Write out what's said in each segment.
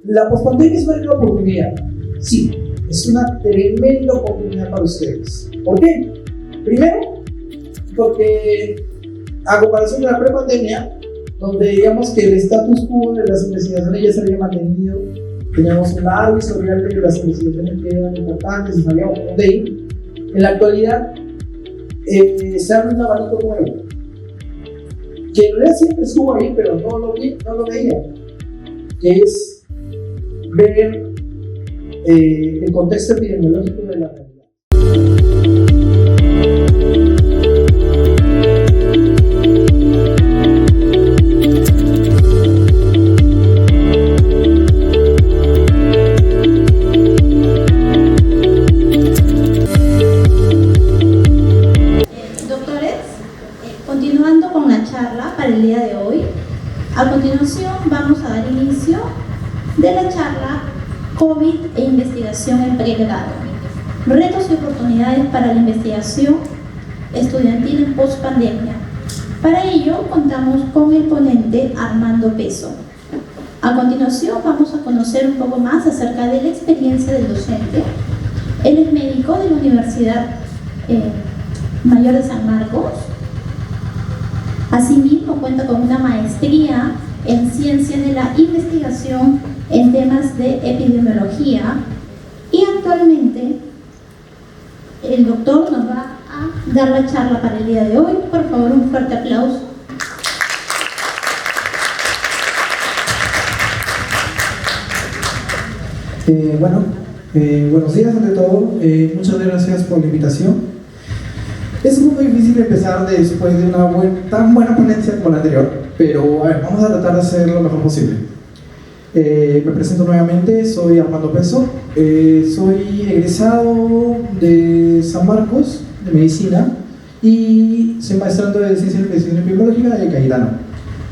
La pospandemia es una gran oportunidad. Sí, es una tremenda oportunidad para ustedes. ¿Por qué? Primero, porque a comparación de la prepandemia, donde digamos que el status quo de las investigaciones ya se había mantenido, teníamos un largo historial de las investigaciones que eran importantes y sabíamos por dónde ir. En la actualidad, se abre un abanico nuevo, que en realidad siempre estuvo ahí, pero no lo veía, que es ver el contexto epidemiológico de la realidad. Continuando con la charla para el día de hoy, a continuación vamos a dar inicio de la charla COVID e investigación en pregrado, retos y oportunidades para la investigación estudiantil en post-pandemia. Para ello contamos con el ponente Armando Peso. A continuación vamos a conocer un poco más acerca de la experiencia del docente. Él es médico de la Universidad Mayor de San Marcos. Asimismo, cuenta con una maestría en Ciencias de la Investigación en temas de epidemiología y actualmente el doctor nos va a dar la charla para el día de hoy. Por favor, un fuerte aplauso. Buenos días ante todo. Muchas gracias por la invitación. Es un poco difícil empezar después de una tan buena ponencia como la anterior, pero a ver, vamos a tratar de hacer lo mejor posible. Me presento nuevamente, soy Armando Peso, soy egresado de San Marcos, de Medicina, y soy maestrando de Ciencias de la Investigación Epidemiológica de Cayetano.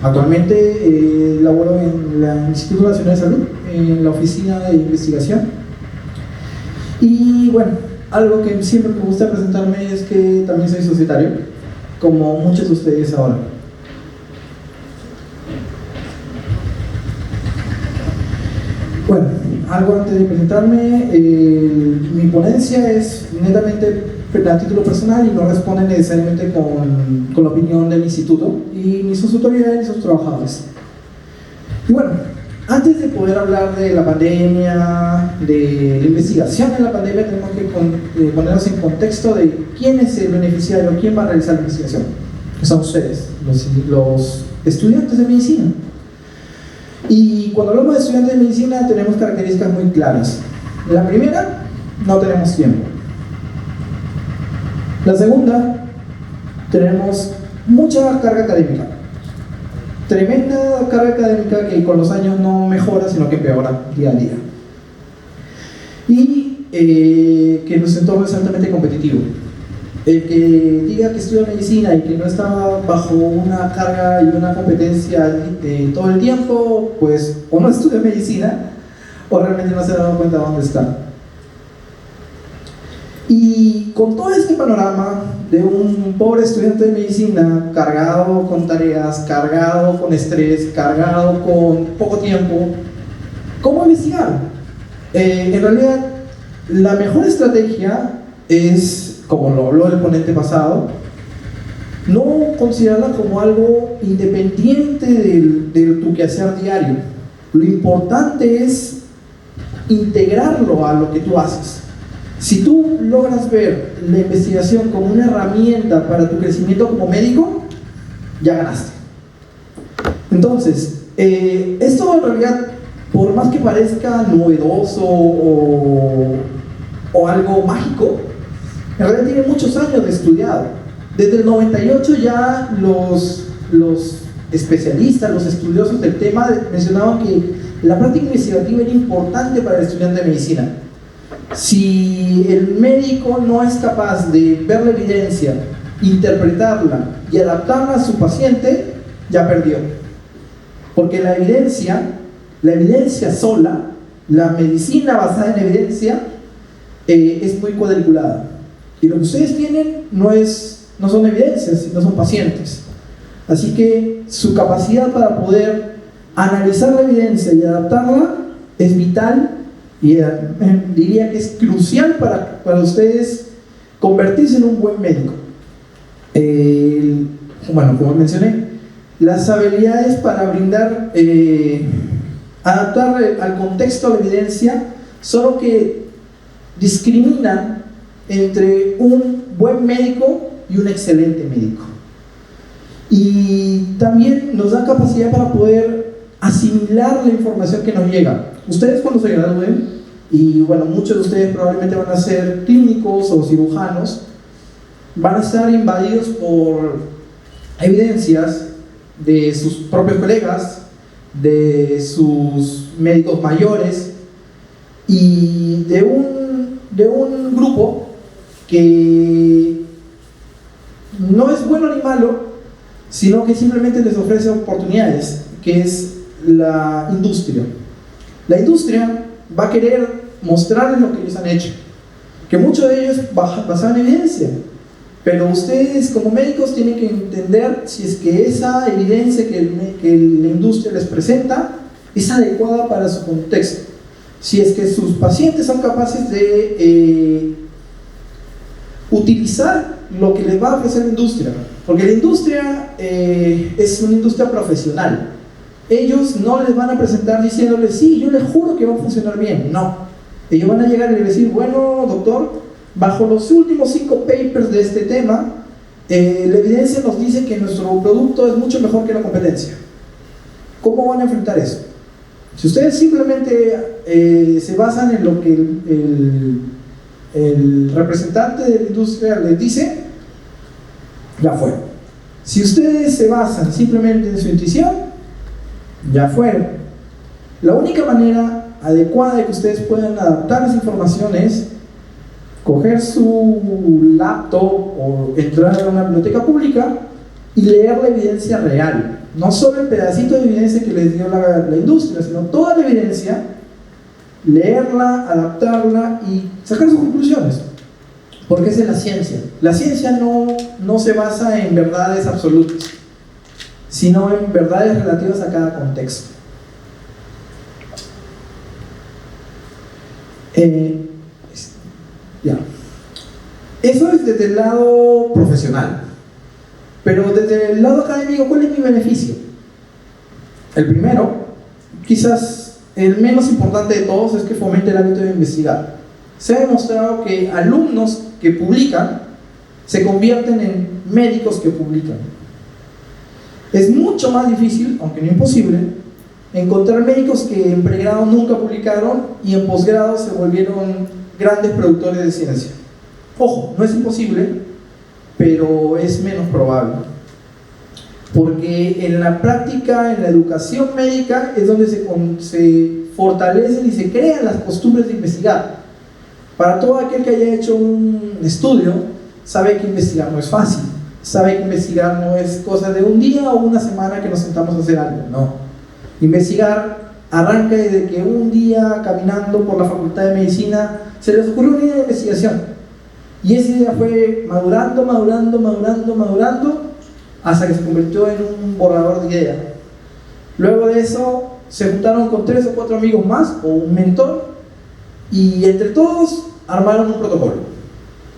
Actualmente laboro en el Instituto Nacional de Salud, en la Oficina de Investigación. Y bueno, algo que siempre me gusta presentarme es que también soy societario, como muchos de ustedes ahora. Bueno, algo antes de presentarme, mi ponencia es netamente a título personal y no responde necesariamente con la opinión del instituto y ni sus autoridades ni sus trabajadores. Y bueno, antes de poder hablar de la pandemia, de la investigación en la pandemia, tenemos que ponernos en contexto de quién es el beneficiario, quién va a realizar la investigación, que son ustedes, los estudiantes de medicina. Y cuando hablamos de estudiantes de medicina tenemos características muy claras. La primera, no tenemos tiempo. La segunda, tenemos mucha carga académica. Tremenda carga académica que con los años no mejora, sino que empeora día a día. Y que nuestro entorno es altamente competitivo. El que diga que estudia medicina y que no está bajo una carga y una competencia todo el tiempo, pues o no estudia medicina o realmente no se ha dado cuenta de dónde está. Y con todo este panorama de un pobre estudiante de medicina cargado con tareas, cargado con estrés, cargado con poco tiempo, ¿cómo investigar? En realidad, la mejor estrategia es, como lo habló el ponente pasado, no considerarla como algo independiente de tu quehacer diario. Lo importante es integrarlo a lo que tú haces. Si tú logras ver la investigación como una herramienta para tu crecimiento como médico, ya ganaste. Entonces, esto en realidad, por más que parezca novedoso o algo mágico, en realidad tiene muchos años de estudiado. Desde el 98 ya los especialistas, los estudiosos del tema mencionaban que la práctica investigativa era importante para el estudiante de medicina. Si el médico no es capaz de ver la evidencia, interpretarla y adaptarla a su paciente, ya perdió. Porque la evidencia sola, la medicina basada en evidencia, es muy cuadriculada. Y lo que ustedes tienen no son evidencias, sino son pacientes. Así que su capacidad para poder analizar la evidencia y adaptarla es vital y diría que es crucial para ustedes convertirse en un buen médico. Bueno, como mencioné, las habilidades para brindar, adaptar al contexto la evidencia son lo que discriminan entre un buen médico y un excelente médico. Y también nos da capacidad para poder asimilar la información que nos llega. Ustedes cuando se gradúen, y bueno, muchos de ustedes probablemente van a ser clínicos o cirujanos, van a estar invadidos por evidencias de sus propios colegas, de sus médicos mayores y de un grupo que no es bueno ni malo, sino que simplemente les ofrece oportunidades, que es la industria. La industria va a querer mostrarles lo que ellos han hecho, que mucho de ellos es basado en evidencia, pero ustedes como médicos tienen que entender si es que esa evidencia que la industria les presenta es adecuada para su contexto, si es que sus pacientes son capaces de utilizar lo que les va a ofrecer la industria, porque la industria es una industria profesional. Ellos no les van a presentar diciéndoles, sí, yo les juro que va a funcionar bien. No, ellos van a llegar y decir, bueno, doctor, bajo los últimos 5 papers de este tema, la evidencia nos dice que nuestro producto es mucho mejor que la competencia. ¿Cómo van a enfrentar eso? Si ustedes simplemente se basan en lo que el representante de la industria les dice, ya fue. Si ustedes se basan simplemente en su intuición, ya fueron. La única manera adecuada de que ustedes puedan adaptar esa información es coger su laptop o entrar a una biblioteca pública y leer la evidencia real, no solo el pedacito de evidencia que les dio la industria, sino toda la evidencia, leerla, adaptarla y sacar sus conclusiones, porque esa es la ciencia. La ciencia no se basa en verdades absolutas, sino en verdades relativas a cada contexto. Ya. Eso es desde el lado profesional, pero desde el lado académico, ¿cuál es mi beneficio? El primero, quizás el menos importante de todos, es que fomente el hábito de investigar. Se ha demostrado que alumnos que publican se convierten en médicos que publican. Es mucho más difícil, aunque no imposible, encontrar médicos que en pregrado nunca publicaron y en posgrado se volvieron grandes productores de ciencia. Ojo, no es imposible, pero es menos probable, porque en la práctica, en la educación médica, es donde se fortalecen y se crean las costumbres de investigar. Para todo aquel que haya hecho un estudio, sabe que investigar no es fácil, sabe que investigar no es cosa de un día o una semana que nos sentamos a hacer algo. No, investigar arranca desde que un día, caminando por la Facultad de Medicina, se les ocurrió una idea de investigación, y esa idea fue madurando hasta que se convirtió en un borrador de idea. Luego de eso se juntaron con 3 o 4 amigos más o un mentor, y entre todos armaron un protocolo.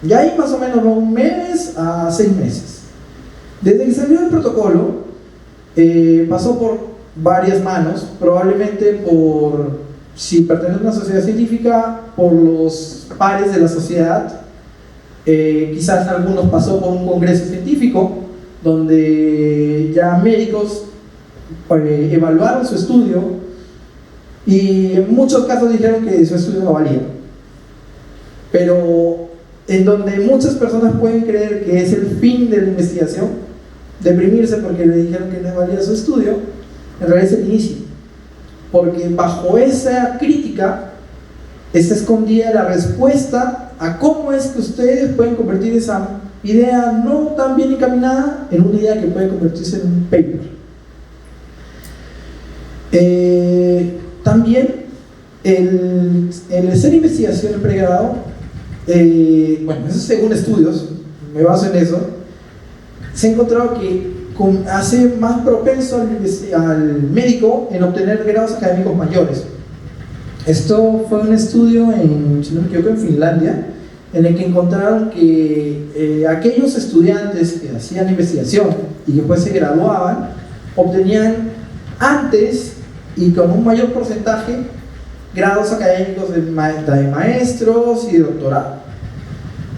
Y ahí más o menos va 1 mes a 6 meses. Desde que salió el protocolo, pasó por varias manos, probablemente si pertenece a una sociedad científica, por los pares de la sociedad. Quizás algunos pasó por un congreso científico, donde ya médicos evaluaron su estudio y en muchos casos dijeron que su estudio no valía. Pero en donde muchas personas pueden creer que es el fin de la investigación, deprimirse porque le dijeron que no valía su estudio, en realidad es el inicio, porque bajo esa crítica está escondida la respuesta a cómo es que ustedes pueden convertir esa idea no tan bien encaminada en una idea que puede convertirse en un paper. También el hacer investigación en pregrado, bueno, eso según estudios, me baso en eso, se ha encontrado que hace más propenso al médico en obtener grados académicos mayores. Esto fue un estudio si no me equivoco, en Finlandia, en el que encontraron que aquellos estudiantes que hacían investigación y que después se graduaban, obtenían antes y con un mayor porcentaje grados académicos de maestros y de doctorado.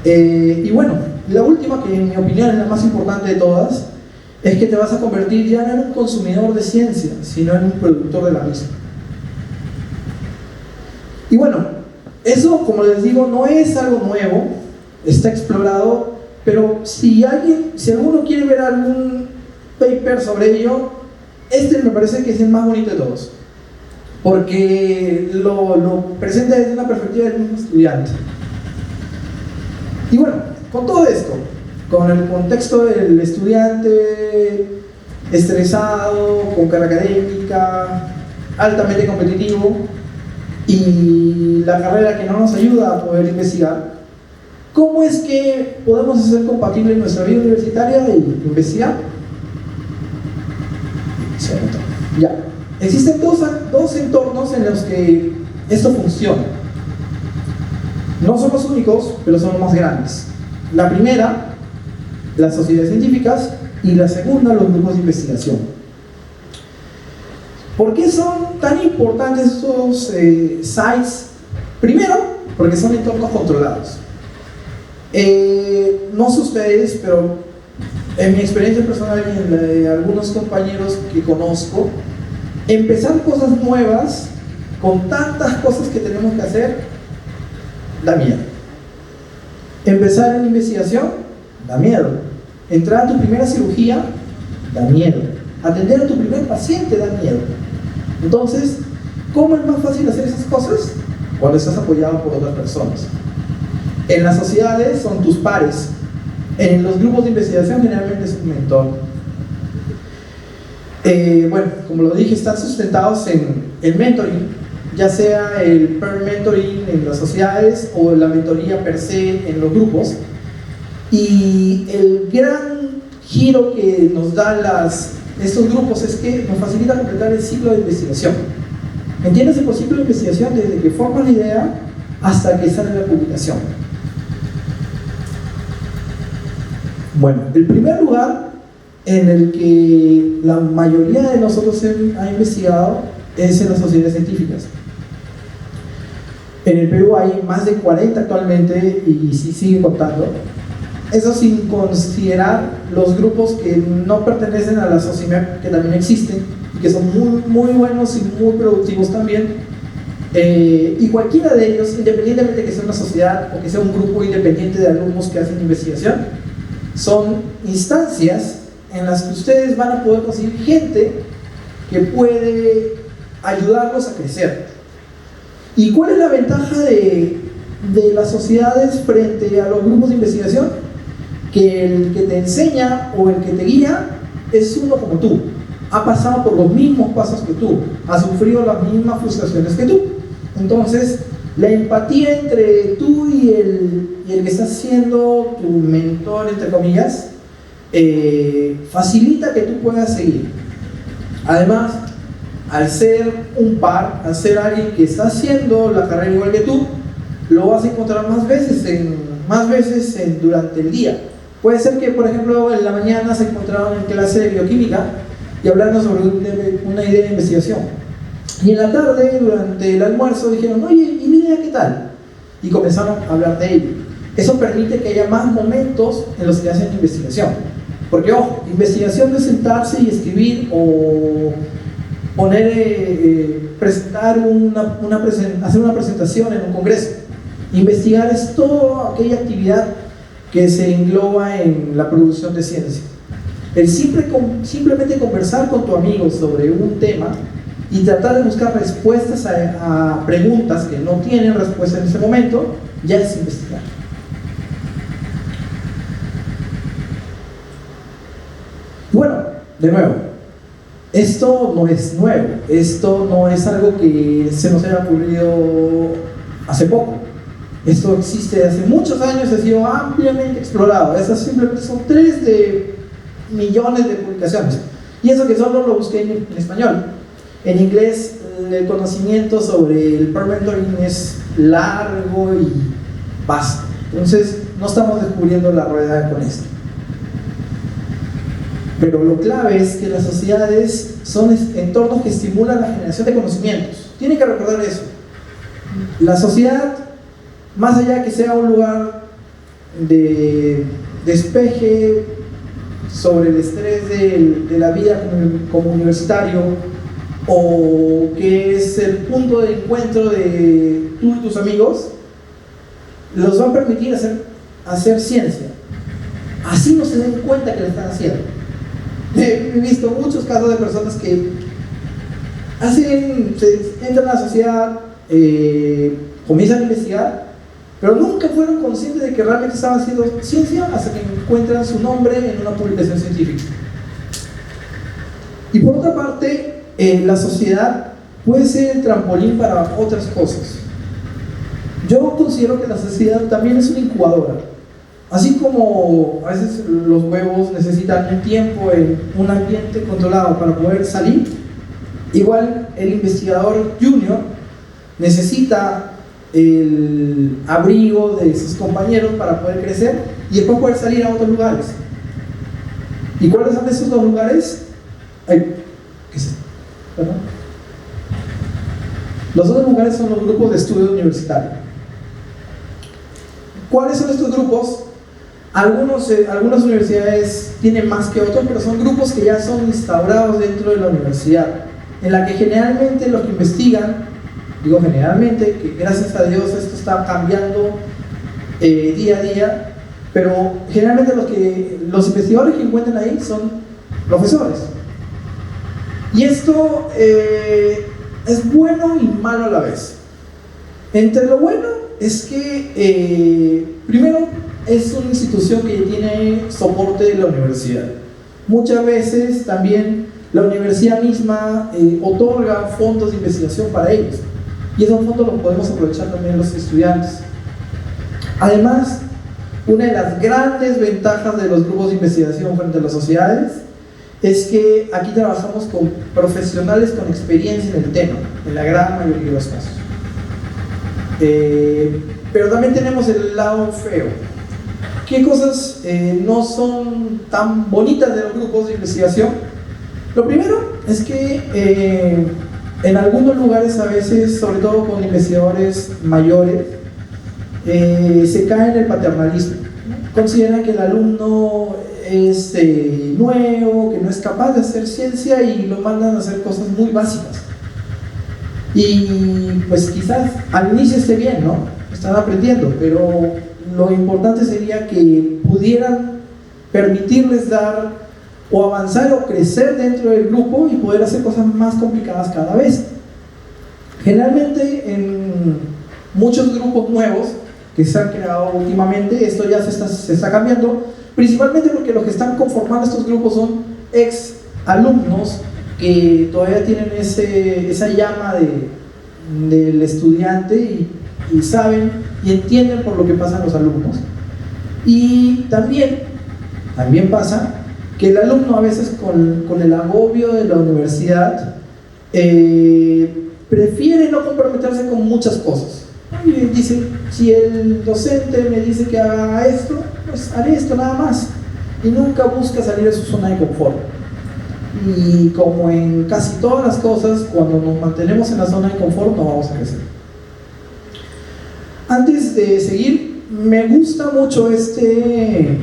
Y bueno, la última, que en mi opinión es la más importante de todas, es que te vas a convertir ya no en un consumidor de ciencia, sino en un productor de la misma. Y bueno, eso, como les digo, no es algo nuevo, está explorado, pero si alguno quiere ver algún paper sobre ello, este me parece que es el más bonito de todos, porque lo presenta desde una perspectiva del mismo estudiante. Y bueno, con todo esto, con el contexto del estudiante estresado, con carga académica, altamente competitivo, y la carrera que no nos ayuda a poder investigar, ¿cómo es que podemos hacer compatible nuestra vida universitaria e investigar? Ya. Existen dos entornos en los que esto funciona. No son los únicos, pero son los más grandes. La primera, las sociedades científicas, y la segunda, los grupos de investigación. ¿Por qué son tan importantes estos sites? Primero, porque son entornos controlados. No sé ustedes, pero en mi experiencia personal y en la de algunos compañeros que conozco, empezar cosas nuevas con tantas cosas que tenemos que hacer da miedo. Empezar en investigación da miedo. Entrar a tu primera cirugía da miedo. Atender a tu primer paciente da miedo. Entonces, ¿cómo es más fácil hacer esas cosas? Cuando estás apoyado por otras personas. En las sociedades son tus pares. En los grupos de investigación generalmente es un mentor. Bueno, como lo dije, están sustentados en el mentoring, ya sea el peer mentoring en las sociedades o la mentoría per se en los grupos. Y el gran giro que nos dan estos grupos es que nos facilita completar el ciclo de investigación. ¿Entiendes el ciclo de investigación? Desde que formas la idea hasta que sale la publicación. Bueno, el primer lugar en el que la mayoría de nosotros ha investigado es en las sociedades científicas. En el Perú hay más de 40 actualmente y sí siguen contando. Eso sin considerar los grupos que no pertenecen a la SOCIMEP, que también existen y que son muy, muy buenos y muy productivos también. Y cualquiera de ellos, independientemente de que sea una sociedad o que sea un grupo independiente de alumnos que hacen investigación, son instancias en las que ustedes van a poder conseguir gente que puede ayudarlos a crecer. ¿Y cuál es la ventaja de las sociedades frente a los grupos de investigación? Que el que te enseña o el que te guía es uno como tú, ha pasado por los mismos pasos que tú, ha sufrido las mismas frustraciones que tú. Entonces, la empatía entre tú y el que está siendo tu mentor, entre comillas, facilita que tú puedas seguir. Además, al ser un par, al ser alguien que está haciendo la carrera igual que tú, lo vas a encontrar más veces durante el día. Puede ser que, por ejemplo, en la mañana se encontraron en clase de bioquímica y hablaron sobre una idea de investigación. Y en la tarde, durante el almuerzo, dijeron, oye, ¿y mi idea qué tal? Y comenzaron a hablar de ello. Eso permite que haya más momentos en los que hacen investigación. Porque, ojo, investigación no es sentarse y escribir o presentar hacer una presentación en un congreso. Investigar es toda aquella actividad que se engloba en la producción de ciencia. El simplemente conversar con tu amigo sobre un tema y tratar de buscar respuestas a preguntas que no tienen respuesta en ese momento, ya es investigar. Bueno, de nuevo, esto no es nuevo, esto no es algo que se nos haya ocurrido hace poco. Esto existe desde hace muchos años, ha sido ampliamente explorado. Estas simplemente son 3 de millones de publicaciones. Y eso que solo lo busqué en español. En inglés, el conocimiento sobre el peer mentoring es largo y vasto. Entonces, no estamos descubriendo la rueda con esto. Pero lo clave es que las sociedades son entornos que estimulan la generación de conocimientos. Tienen que recordar eso. La sociedad, más allá de que sea un lugar de despeje sobre el estrés de la vida como universitario, o que es el punto de encuentro de tú y tus amigos, los va a permitir hacer ciencia. Así no se den cuenta que lo están haciendo. He visto muchos casos de personas que entran a la sociedad, comienzan a investigar, pero nunca fueron conscientes de que realmente estaban haciendo ciencia hasta que encuentran su nombre en una publicación científica. Y por otra parte, la sociedad puede ser el trampolín para otras cosas. Yo considero que la sociedad también es una incubadora. Así como a veces los huevos necesitan un tiempo en un ambiente controlado para poder salir, igual el investigador junior necesita el abrigo de sus compañeros para poder crecer y después poder salir a otros lugares. ¿Y cuáles son esos dos lugares? ¿Qué es esto? ¿Perdón? Los otros lugares son los grupos de estudio universitario. ¿Cuáles son estos grupos? Algunas universidades tienen más que otros, pero son grupos que ya son instaurados dentro de la universidad, en la que generalmente los que investigan, digo generalmente, que gracias a Dios esto está cambiando día a día, pero generalmente los investigadores que encuentran ahí son profesores. Y esto es bueno y malo a la vez. Entre lo bueno es que, primero, es una institución que tiene soporte de la universidad. Muchas veces también la universidad misma otorga fondos de investigación para ellos, y esos fondos los podemos aprovechar también los estudiantes. Además, una de las grandes ventajas de los grupos de investigación frente a las sociedades es que aquí trabajamos con profesionales con experiencia en el tema, en la gran mayoría de los casos. Pero también tenemos el lado feo. ¿Qué cosas no son tan bonitas de los grupos de investigación? Lo primero es que en algunos lugares, a veces, sobre todo con investigadores mayores, se cae en el paternalismo. Consideran que el alumno es nuevo, que no es capaz de hacer ciencia, y lo mandan a hacer cosas muy básicas. Y pues quizás al inicio esté bien, ¿no? Están aprendiendo, pero lo importante sería que pudieran permitirles dar o avanzar o crecer dentro del grupo y poder hacer cosas más complicadas cada vez. Generalmente en muchos grupos nuevos que se han creado últimamente, esto ya se está cambiando, principalmente porque los que están conformando estos grupos son ex alumnos que todavía tienen esa llama del estudiante y saben y entienden por lo que pasan los alumnos. Y también pasa que el alumno a veces con el agobio de la universidad prefiere no comprometerse con muchas cosas. Y dice, si el docente me dice que haga esto, pues haré esto nada más, y nunca busca salir de su zona de confort. Y como en casi todas las cosas, cuando nos mantenemos en la zona de confort no vamos a crecer. Antes de seguir, me gusta mucho este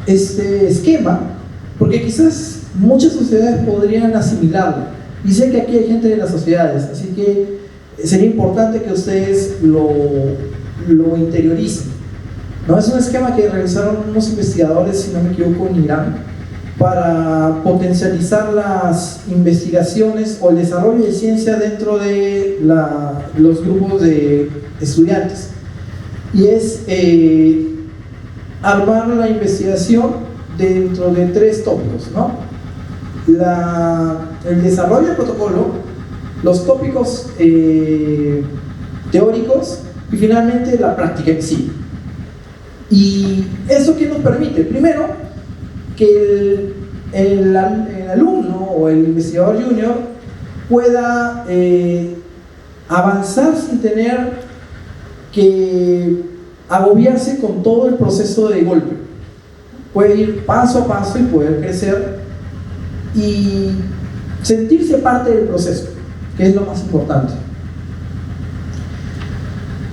esquema, porque quizás muchas sociedades podrían asimilarlo, y sé que aquí hay gente de las sociedades, así que sería importante que ustedes lo interioricen, ¿no? Es un esquema que realizaron unos investigadores, si no me equivoco, en Irán, para potencializar las investigaciones o el desarrollo de ciencia dentro de los grupos de estudiantes. Y es armar la investigación dentro de 3 tópicos, ¿no? El desarrollo del protocolo, los tópicos teóricos y finalmente la práctica en sí. ¿Y eso qué nos permite? Primero, que el alumno o el investigador junior pueda avanzar sin tener que agobiarse con todo el proceso de golpe. Puede ir paso a paso y poder crecer y sentirse parte del proceso, que es lo más importante.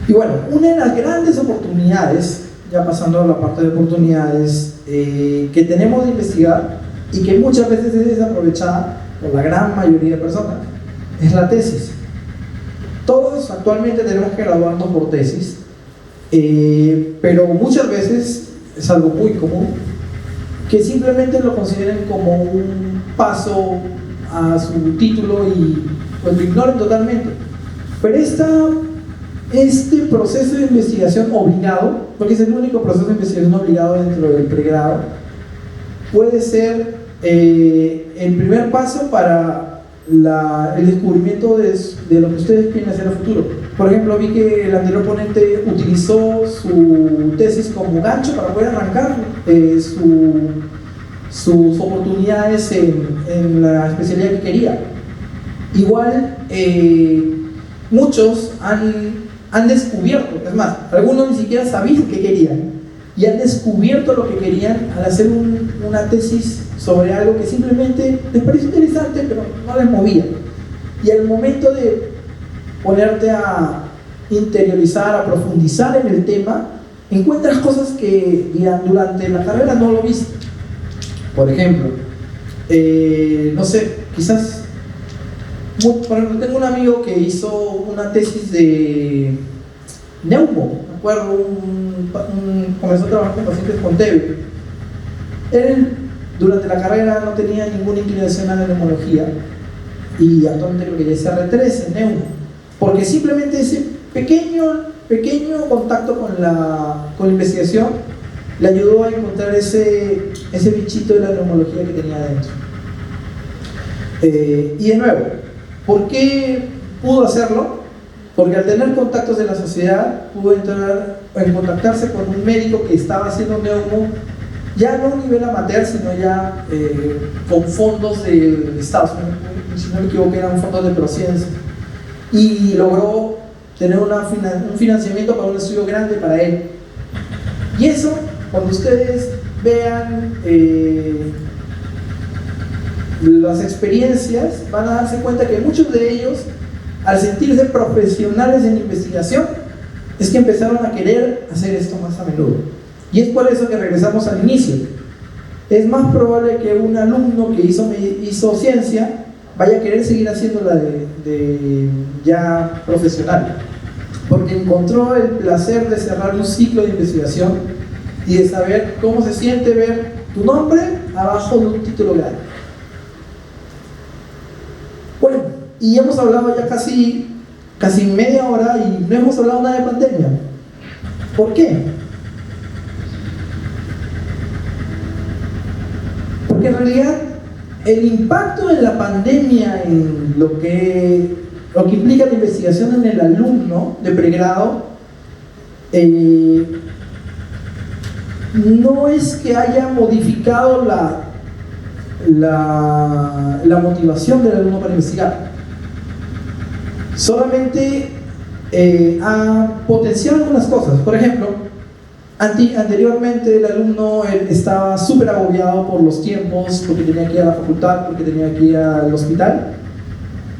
Y bueno, una de las grandes oportunidades, ya pasando a la parte de oportunidades, que tenemos de investigar y que muchas veces es desaprovechada por la gran mayoría de personas, es la tesis. Todos actualmente tenemos que graduarnos por tesis, pero muchas veces es algo muy común que simplemente lo consideren como un paso a su título y pues lo ignoren totalmente. Pero este proceso de investigación obligado, porque es el único proceso de investigación obligado dentro del pregrado, puede ser el primer paso para el descubrimiento de lo que ustedes quieren hacer en el futuro. Por ejemplo, vi que el anterior ponente utilizó su tesis como gancho para poder arrancar sus oportunidades en la especialidad que quería. Igual, muchos han descubierto, es más, algunos ni siquiera sabían qué querían y han descubierto lo que querían al hacer una tesis sobre algo que simplemente les pareció interesante pero no les movía. Y al momento de ponerte a interiorizar, a profundizar en el tema, encuentras cosas que durante la carrera no lo viste. Por ejemplo, no sé, quizás, por ejemplo, tengo un amigo que hizo una tesis de neumo, me acuerdo, comenzó a trabajar con pacientes con TB. Él durante la carrera no tenía ninguna inclinación a la neumología y actualmente creo que ya es R3 en neumo, porque simplemente ese pequeño contacto con la investigación le ayudó a encontrar ese bichito de la neumología que tenía adentro. Y de nuevo, ¿por qué pudo hacerlo? Porque al tener contactos de la sociedad pudo entrar en contactarse con un médico que estaba haciendo neumo, ya no a nivel amateur, sino ya con fondos del Estado, si no me equivoco eran fondos de Prociencia, y logró tener un financiamiento para un estudio grande para él. Y eso, cuando ustedes vean las experiencias, van a darse cuenta que muchos de ellos, al sentirse profesionales en investigación, es que empezaron a querer hacer esto más a menudo. Y es por eso que regresamos al inicio. Es más probable que un alumno que hizo ciencia vaya a querer seguir haciéndola de ya profesional, porque encontró el placer de cerrar un ciclo de investigación y de saber cómo se siente ver tu nombre abajo de un título grande. Bueno, y hemos hablado ya casi media hora y no hemos hablado nada de pandemia. ¿Por qué? Porque en realidad el impacto de la pandemia en lo que implica la investigación en el alumno de pregrado no es que haya modificado la motivación del alumno para investigar, solamente ha potenciado algunas cosas. Por ejemplo, anteriormente el alumno estaba súper agobiado por los tiempos, porque tenía que ir a la facultad, porque tenía que ir al hospital,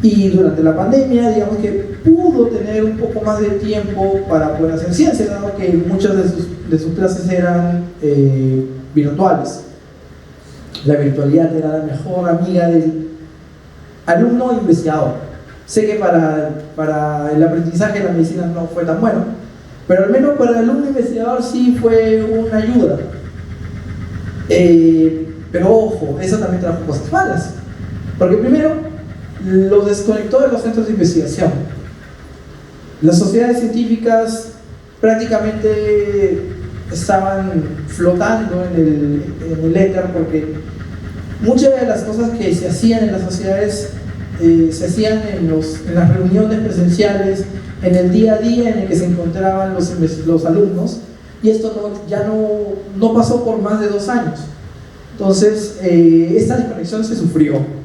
y durante la pandemia digamos que pudo tener un poco más de tiempo para poder hacer ciencia, dado que muchas de sus clases eran virtuales. La virtualidad era la mejor amiga del alumno investigador. Sé que para el aprendizaje de la medicina no fue tan bueno, pero al menos para el alumno investigador sí fue una ayuda. Pero ojo, eso también trajo cosas malas, porque primero los desconectó de los centros de investigación. Las sociedades científicas prácticamente estaban flotando en el éter, porque muchas de las cosas que se hacían en las sociedades se hacían en las reuniones presenciales, en el día a día en el que se encontraban los alumnos, y esto ya no pasó por más de 2 años. Entonces esta desconexión se sufrió.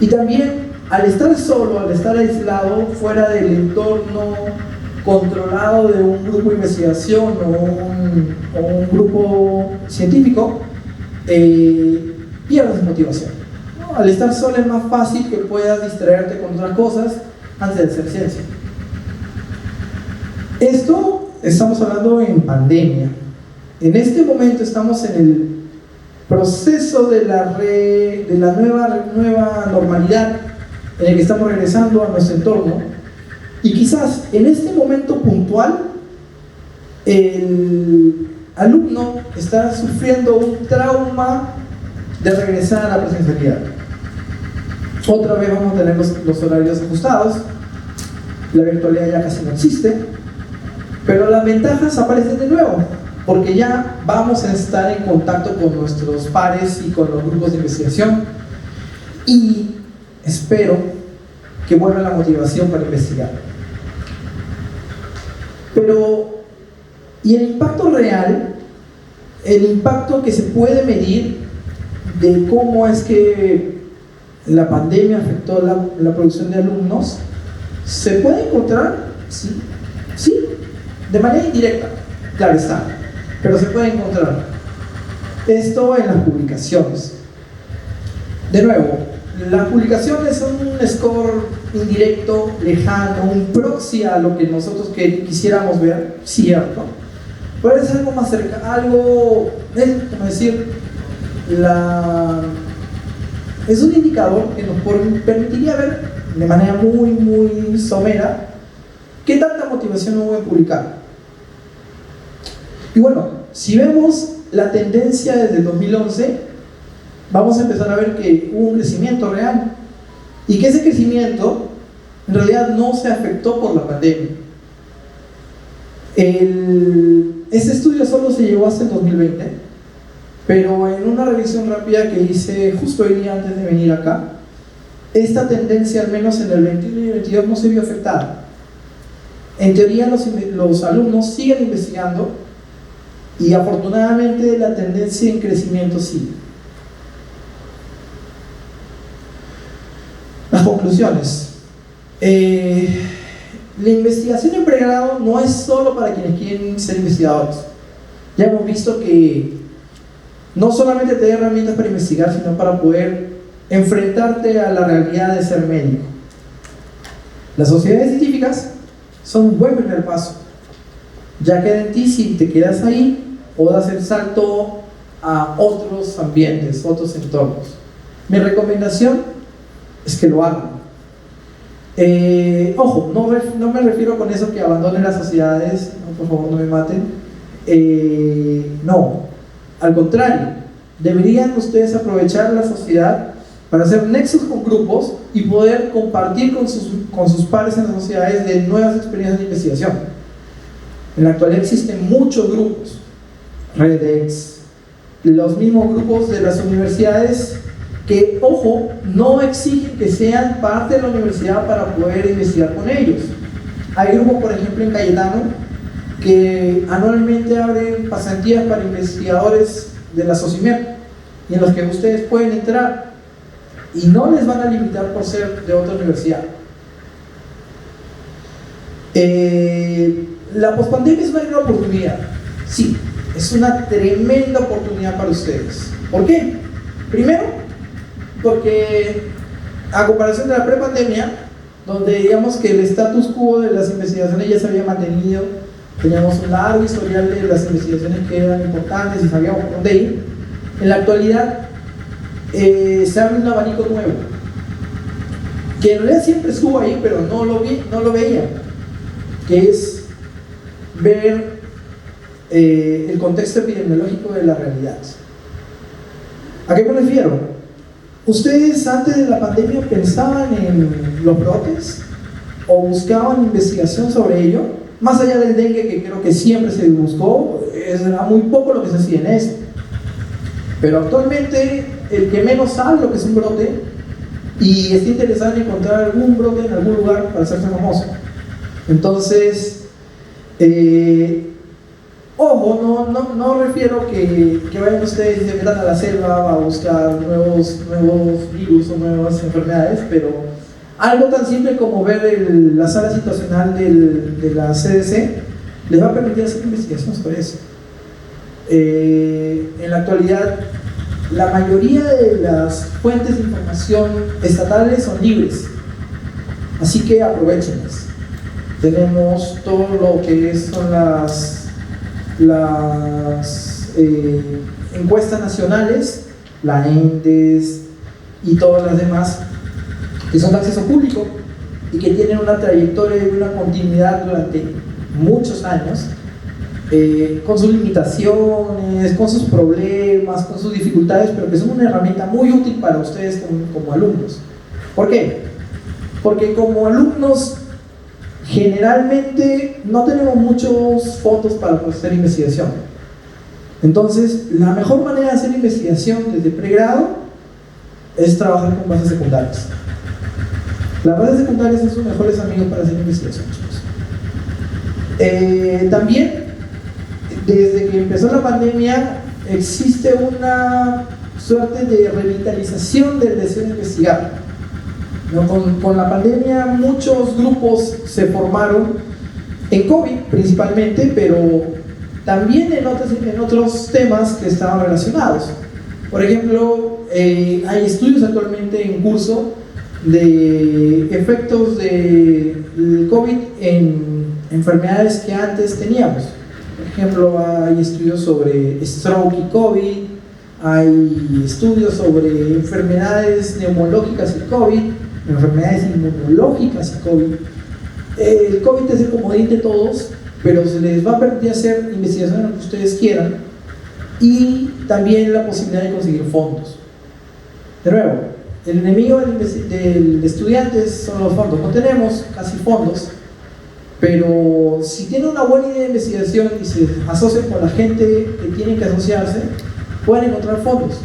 Y también al estar solo, al estar aislado, fuera del entorno controlado de un grupo de investigación o un grupo científico, pierdes motivación, ¿no? Al estar solo es más fácil que puedas distraerte con otras cosas antes de hacer ciencia. Esto estamos hablando en pandemia. En este momento estamos en el proceso de la nueva normalidad en el que estamos regresando a nuestro entorno, y quizás en este momento puntual el alumno está sufriendo un trauma de regresar a la presencialidad. Otra vez vamos a tener los horarios ajustados, la virtualidad ya casi no existe, pero las ventajas aparecen de nuevo, porque ya vamos a estar en contacto con nuestros pares y con los grupos de investigación, y espero que vuelva la motivación para investigar. Pero, ¿y el impacto real? El impacto que se puede medir de cómo es que la pandemia afectó la producción de alumnos, ¿se puede encontrar? Sí, sí, de manera indirecta, claro está, pero se puede encontrar. Esto en las publicaciones. De nuevo, las publicaciones son un score indirecto, lejano, un proxy a lo que nosotros quisiéramos ver, cierto, pero es algo más cercano, algo, como decir, es un indicador que nos permitiría ver de manera muy somera qué tanta motivación hubo en publicar. Y bueno, si vemos la tendencia desde el 2011, vamos a empezar a ver que hubo un crecimiento real, y que ese crecimiento en realidad no se afectó por la pandemia. Este estudio solo se llevó hasta el 2020, pero en una revisión rápida que hice justo hoy día antes de venir acá, esta tendencia, al menos en el 21 y el 22, no se vio afectada. En teoría los alumnos siguen investigando, y afortunadamente la tendencia en crecimiento sigue. Las conclusiones. La investigación en pregrado no es solo para quienes quieren ser investigadores. Ya hemos visto que no solamente te da herramientas para investigar, sino para poder enfrentarte a la realidad de ser médico. Las sociedades científicas son un buen primer paso. Ya queda en ti si te quedas ahí o das el salto a otros ambientes, otros entornos. Mi recomendación es que lo hagan. Ojo, no me refiero con eso que abandonen las sociedades, no, por favor no me maten. No, al contrario, deberían ustedes aprovechar la sociedad para hacer nexos con grupos y poder compartir con sus pares en las sociedades de nuevas experiencias de investigación. En la actualidad existen muchos grupos, REDEX, los mismos grupos de las universidades que, ojo, no exigen que sean parte de la universidad para poder investigar con ellos. Hay grupos, por ejemplo, en Cayetano, que anualmente abren pasantías para investigadores de la SOCIMEP, y en los que ustedes pueden entrar y no les van a limitar por ser de otra universidad. La pospandemia es una gran oportunidad. Sí, es una tremenda oportunidad para ustedes. ¿Por qué? Primero, porque a comparación de la prepandemia, donde digamos que el status quo de las investigaciones ya se había mantenido, teníamos un largo historial de las investigaciones que eran importantes y sabíamos por dónde ir. En la actualidad se abre un abanico nuevo, que en realidad siempre estuvo ahí, pero no lo veía, que es ver el contexto epidemiológico de la realidad. ¿A qué me refiero? ¿Ustedes antes de la pandemia pensaban en los brotes o buscaban investigación sobre ello? Más allá del dengue, que creo que siempre se buscó, era muy poco lo que se hacía en eso. Pero actualmente el que menos sabe lo que es un brote y está interesado en encontrar algún brote en algún lugar para hacerse famoso. Entonces, ojo, no refiero que vayan ustedes y se metan a la selva a buscar nuevos virus o nuevas enfermedades, pero algo tan simple como ver la sala situacional de la CDC les va a permitir hacer investigaciones sobre eso. En la actualidad, la mayoría de las fuentes de información estatales son libres, así que aprovechenlas. Tenemos todo lo que son las encuestas nacionales, la ENDES y todas las demás, que son de acceso público y que tienen una trayectoria y una continuidad durante muchos años, con sus limitaciones, con sus problemas, con sus dificultades, pero que son una herramienta muy útil para ustedes como alumnos. ¿Por qué? Porque como alumnos generalmente no tenemos muchos fondos para hacer investigación. Entonces, la mejor manera de hacer investigación desde pregrado es trabajar con bases secundarias. Las bases secundarias son sus mejores amigos para hacer investigación, chicos. También, desde que empezó la pandemia, existe una suerte de revitalización del deseo de investigar, ¿no? Con la pandemia muchos grupos se formaron en COVID principalmente, pero también en otros temas que estaban relacionados. Por ejemplo, hay estudios actualmente en curso de efectos del COVID en enfermedades que antes teníamos. Por ejemplo, hay estudios sobre stroke y COVID, hay estudios sobre enfermedades neumológicas y COVID, enfermedades inmunológicas y COVID. El COVID es el comodín de todos, pero se les va a permitir hacer investigación en lo que ustedes quieran y también la posibilidad de conseguir fondos. De nuevo, el enemigo del estudiante son los fondos. No tenemos casi fondos, pero si tienen una buena idea de investigación y se asocian con la gente que tienen que asociarse, pueden encontrar fondos,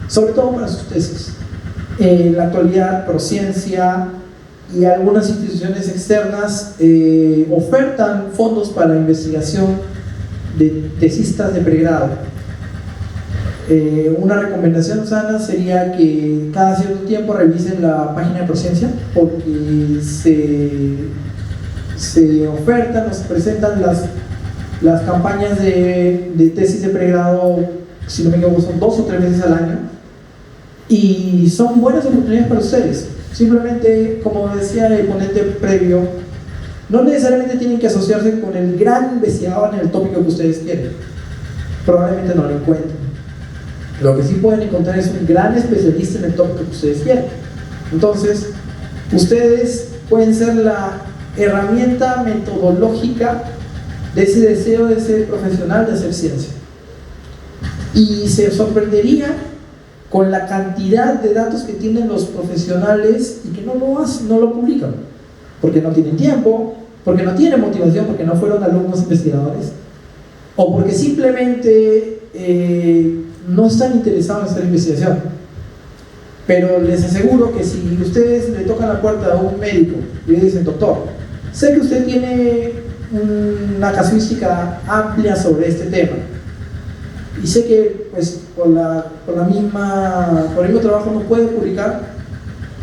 sobre todo para sus tesis. En la actualidad, Prociencia y algunas instituciones externas ofertan fondos para investigación de tesistas de pregrado. Una recomendación sana sería que cada cierto tiempo revisen la página de Prociencia, porque se ofertan o se presentan las campañas de tesis de pregrado, si no me equivoco, son 2 o 3 veces al año, y son buenas oportunidades para ustedes. Simplemente, como decía el ponente previo, no necesariamente tienen que asociarse con el gran investigador en el tópico que ustedes quieren, probablemente no lo encuentren. Lo que sí pueden encontrar es un gran especialista en el tópico que ustedes quieren. Entonces, ustedes pueden ser la herramienta metodológica de ese deseo de ser profesional, de hacer ciencia. Y se sorprendería con la cantidad de datos que tienen los profesionales y que no lo publican, porque no tienen tiempo, porque no tienen motivación, porque no fueron alumnos investigadores, o porque simplemente no están interesados en hacer investigación. Pero les aseguro que si ustedes le tocan la puerta a un médico y le dicen: doctor, sé que usted tiene una casuística amplia sobre este tema y sé que pues por el mismo trabajo no puede publicar,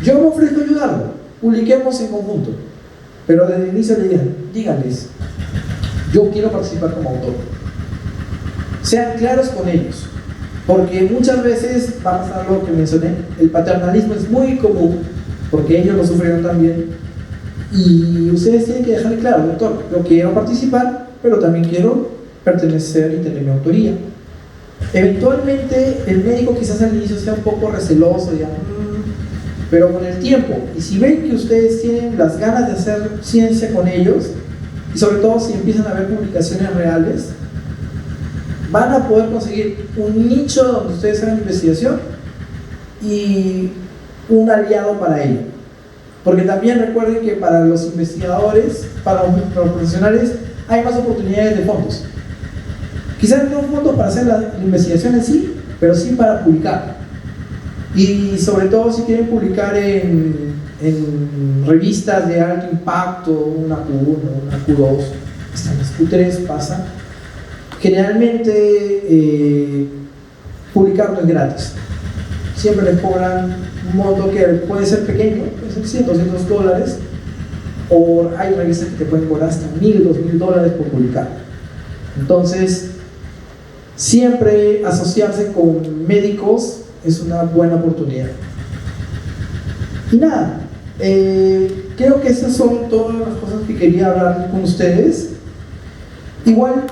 yo me ofrezco a ayudarlo, publiquemos en conjunto. Pero desde el inicio díganles: yo quiero participar como autor. Sean claros con ellos, porque muchas veces va a pasar lo que mencioné, el paternalismo es muy común, porque ellos lo sufrieron también, y ustedes tienen que dejarle claro: doctor, yo quiero participar, pero también quiero pertenecer y tener mi autoría. Eventualmente el médico quizás al inicio sea un poco receloso, pero con el tiempo, y si ven que ustedes tienen las ganas de hacer ciencia con ellos, y sobre todo si empiezan a ver publicaciones reales, van a poder conseguir un nicho donde ustedes hagan investigación y un aliado para ello. Porque también recuerden que para los investigadores, para los profesionales, hay más oportunidades de fondos. Quizás no fondos para hacer la investigación en sí, pero sí para publicar. Y sobre todo si quieren publicar en revistas de alto impacto, una Q1, una Q2, hasta las Q3 pasa. Generalmente publicar no es gratis. Siempre les cobran un monto que puede ser pequeño, puede es 100, 200 dólares, o hay revistas que te pueden cobrar hasta 1000, 2000 dólares por publicar. Entonces, siempre asociarse con médicos es una buena oportunidad. Y nada, creo que esas son todas las cosas que quería hablar con ustedes. Igual,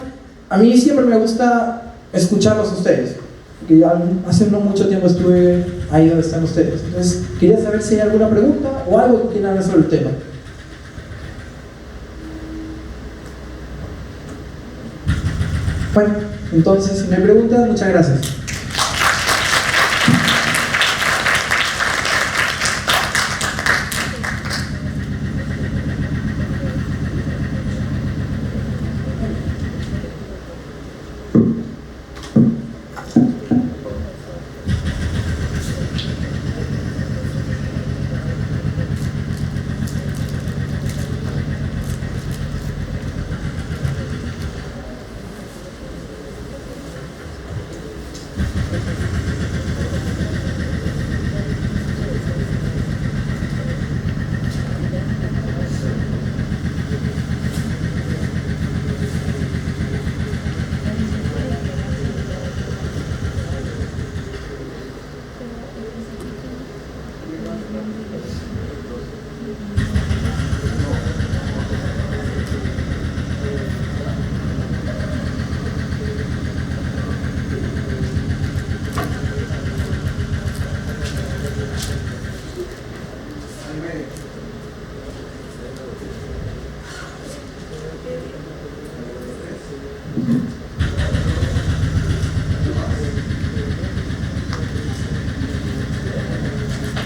a mí siempre me gusta escucharlos a ustedes, porque ya hace no mucho tiempo estuve ahí donde están ustedes. Entonces, quería saber si hay alguna pregunta o algo que quieran hablar sobre el tema. Bueno, entonces, si no hay preguntas, muchas gracias.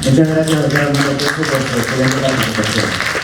Muchas gracias, doctor Armando Pozo, por su excelente participación.